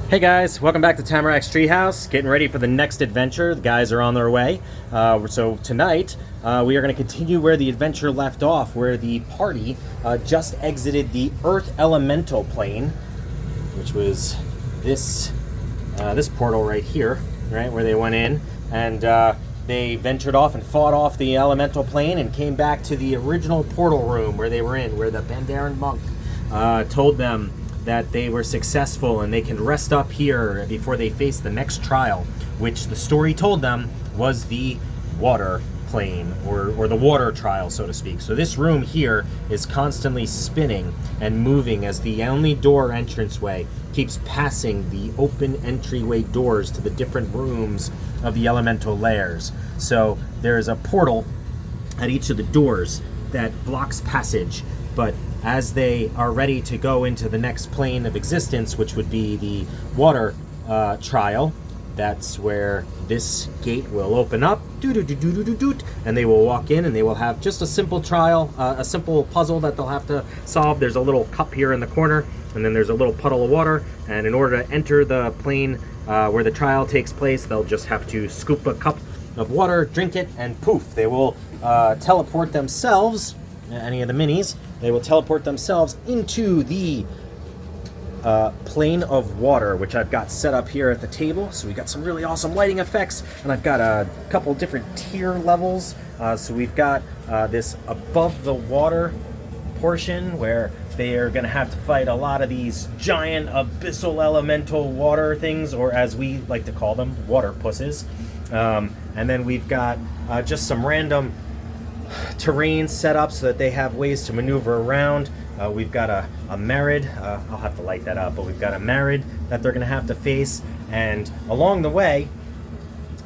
Hey guys, welcome back to Tamarac's Treehouse. Getting ready for the next adventure. The guys are on their way. So tonight, we are going to continue where the adventure left off, where the party just exited the Earth Elemental Plane, which was this portal right here, right, where they went in, and they ventured off and fought off the Elemental Plane and came back to the original portal room where they were in, where the Pandaren monk told them that they were successful and they can rest up here before they face the next trial, which the story told them was the water plane, or the water trial, so to speak. So this room here is constantly spinning and moving as the only door entranceway keeps passing the open entryway doors to the different rooms of the elemental layers. So there's a portal at each of the doors that blocks passage, but as they are ready to go into the next plane of existence, which would be the water trial, that's where this gate will open up, and they will walk in and they will have just a simple trial, a simple puzzle that they'll have to solve. There's a little cup here in the corner, and then there's a little puddle of water, and in order to enter the plane where the trial takes place, they'll just have to scoop a cup of water, drink it, and poof, they will teleport themselves, any of the minis, they will teleport themselves into the plane of water, which I've got set up here at the table. So we got some really awesome lighting effects, and I've got a couple different tier levels. So we've got this above the water portion where they are going to have to fight a lot of these giant abyssal elemental water things, or as we like to call them, water pusses. And then we've got just some random terrain set up so that they have ways to maneuver around. We've got a Marid, I'll have to light that up, but we've got a Marid that they're going to have to face, and along the way,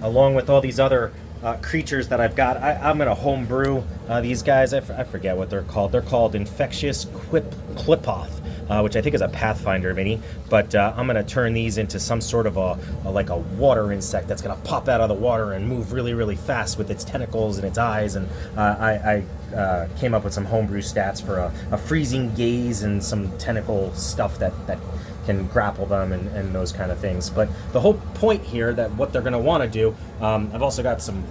along with all these other creatures that I've got, I'm going to homebrew these guys. I forget what they're called. They're called Infectious Clipoth, which I think is a Pathfinder mini, but I'm going to turn these into some sort of a water insect that's going to pop out of the water and move really, really fast with its tentacles and its eyes, and I came up with some homebrew stats for a freezing gaze and some tentacle stuff that can grapple them and those kind of things. But the whole point here, that what they're going to want to do, I've also got some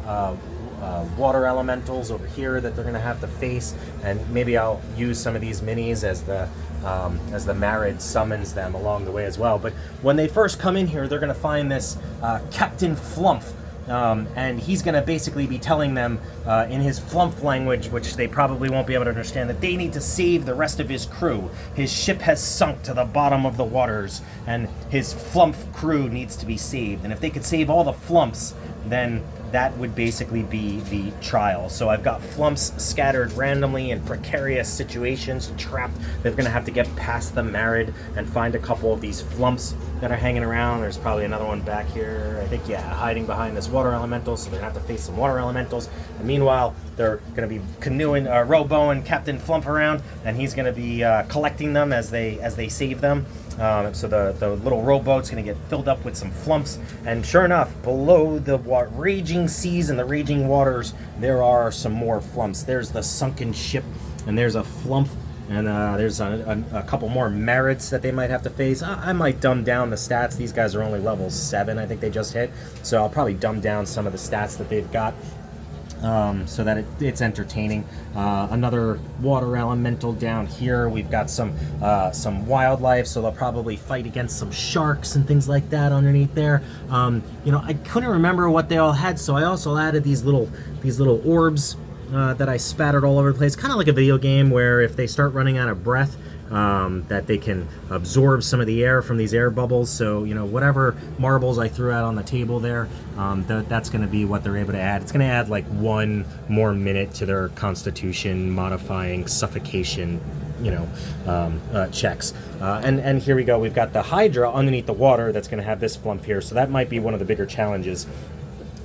water elementals over here that they're going to have to face, and maybe I'll use some of these minis as the Marid summons them along the way as well. But when they first come in here, they're going to find this Captain Flumph, and he's going to basically be telling them in his Flumph language, which they probably won't be able to understand, that they need to save the rest of his crew. His ship has sunk to the bottom of the waters, and his Flumph crew needs to be saved. And if they could save all the Flumps, then that would basically be the trial. So I've got Flumps scattered randomly in precarious situations, trapped. They're going to have to get past the Marid and find a couple of these Flumps that are hanging around. There's probably another one back here, I think, yeah, hiding behind this water elemental, so they're going to have to face some water elementals. And meanwhile, they're going to be canoeing, rowboating Captain Flump around, and he's going to be collecting them as they save them. So the little rowboat's going to get filled up with some Flumps, and sure enough, below the raging seas and the raging waters, there are some more Flumps. There's the sunken ship, and there's a Flump, and there's a couple more Marids that they might have to face. I might dumb down the stats. These guys are only level 7, I think they just hit, so I'll probably dumb down some of the stats that they've got, so that it's entertaining. Another water elemental down here. We've got some wildlife, so they'll probably fight against some sharks and things like that underneath there. I couldn't remember what they all had, so I also added these little orbs that I spattered all over the place, kind of like a video game where if they start running out of breath, that they can absorb some of the air from these air bubbles. So, whatever marbles I threw out on the table there, that's going to be what they're able to add. It's going to add like 1 more minute to their constitution modifying suffocation, checks. And here we go. We've got the Hydra underneath the water that's going to have this Flump here. So that might be one of the bigger challenges,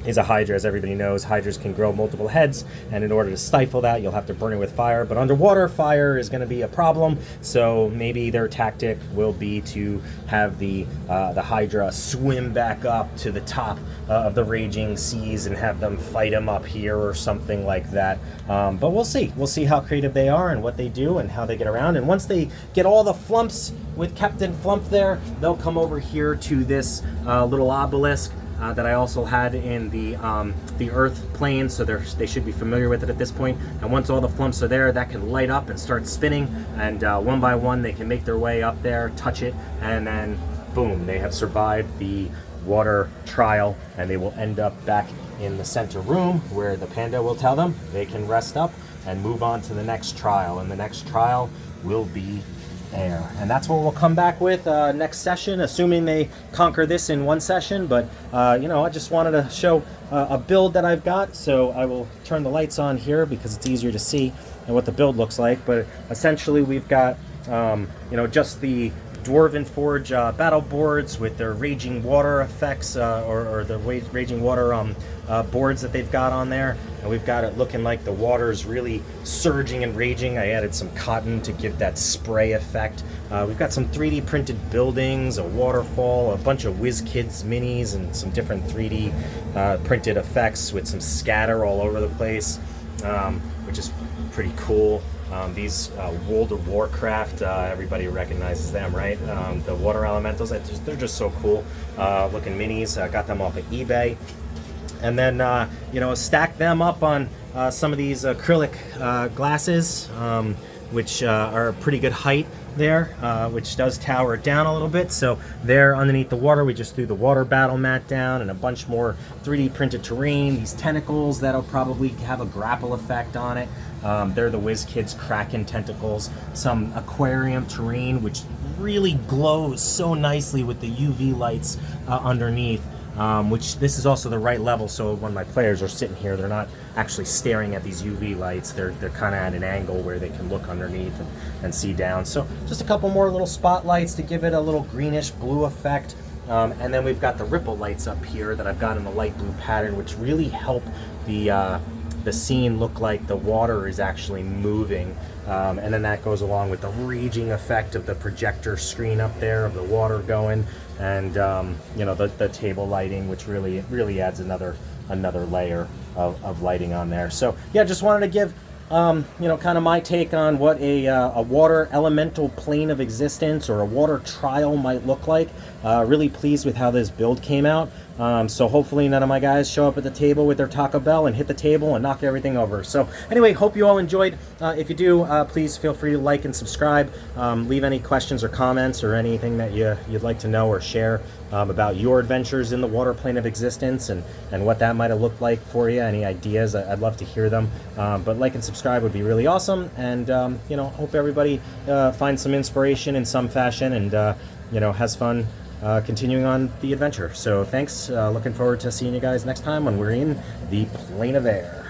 is a Hydra. As everybody knows, Hydras can grow multiple heads, and in order to stifle that, you'll have to burn it with fire. But underwater, fire is going to be a problem, so maybe their tactic will be to have the Hydra swim back up to the top of the raging seas and have them fight them up here or something like that. But we'll see. We'll see how creative they are and what they do and how they get around. And once they get all the flumps with Captain Flump there, they'll come over here to this little obelisk that I also had in the Earth plane, so they should be familiar with it at this point. And once all the flumps are there, that can light up and start spinning, and one by one they can make their way up there, touch it, and then boom, they have survived the water trial, and they will end up back in the center room where the panda will tell them they can rest up and move on to the next trial, and the next trial will be air. And that's what we'll come back with next session, assuming they conquer this in one session. But you know, I just wanted to show a build that I've got, so I will turn the lights on here because it's easier to see and what the build looks like. But essentially we've got you know, just the Dwarven Forge battle boards with their raging water effects, or the raging water boards that they've got on there, and we've got it looking like the water is really surging and raging. I added some cotton to give that spray effect. We've got some 3D printed buildings, a waterfall, a bunch of WizKids minis, and some different 3D printed effects with some scatter all over the place, which is pretty cool. These World of Warcraft, everybody recognizes them, right? The water elementals, they're just so cool looking minis. I got them off of eBay. And then, you know, stack them up on some of these acrylic glasses, which are a pretty good height there, which does tower it down a little bit. So there underneath the water, we just threw the water battle mat down and a bunch more 3D printed terrain. These tentacles that'll probably have a grapple effect on it. They're the WizKids Kraken tentacles. Some aquarium terrain, which really glows so nicely with the UV lights underneath. Which this is also the right level, so when my players are sitting here, they're not actually staring at these UV lights. They're kind of at an angle where they can look underneath and see down. So just a couple more little spotlights to give it a little greenish blue effect. And then we've got the ripple lights up here that I've got in the light blue pattern, which really help the scene look like the water is actually moving. And then that goes along with the raging effect of the projector screen up there of the water going, and you know, the table lighting, which really adds another layer of lighting on there. So yeah, just wanted to give you know, kind of my take on what a water elemental plane of existence or a water trial might look like. Really pleased with how this build came out. So hopefully none of my guys show up at the table with their Taco Bell and hit the table and knock everything over. So anyway, hope you all enjoyed. If you do, please feel free to like and subscribe. Leave any questions or comments or anything that you'd like to know or share about your adventures in the water plane of existence and what that might have looked like for you. Any ideas, I'd love to hear them. But like and subscribe would be really awesome. And you know, hope everybody finds some inspiration in some fashion and you know, has fun continuing on the adventure. So thanks, looking forward to seeing you guys next time when we're in the plane of air.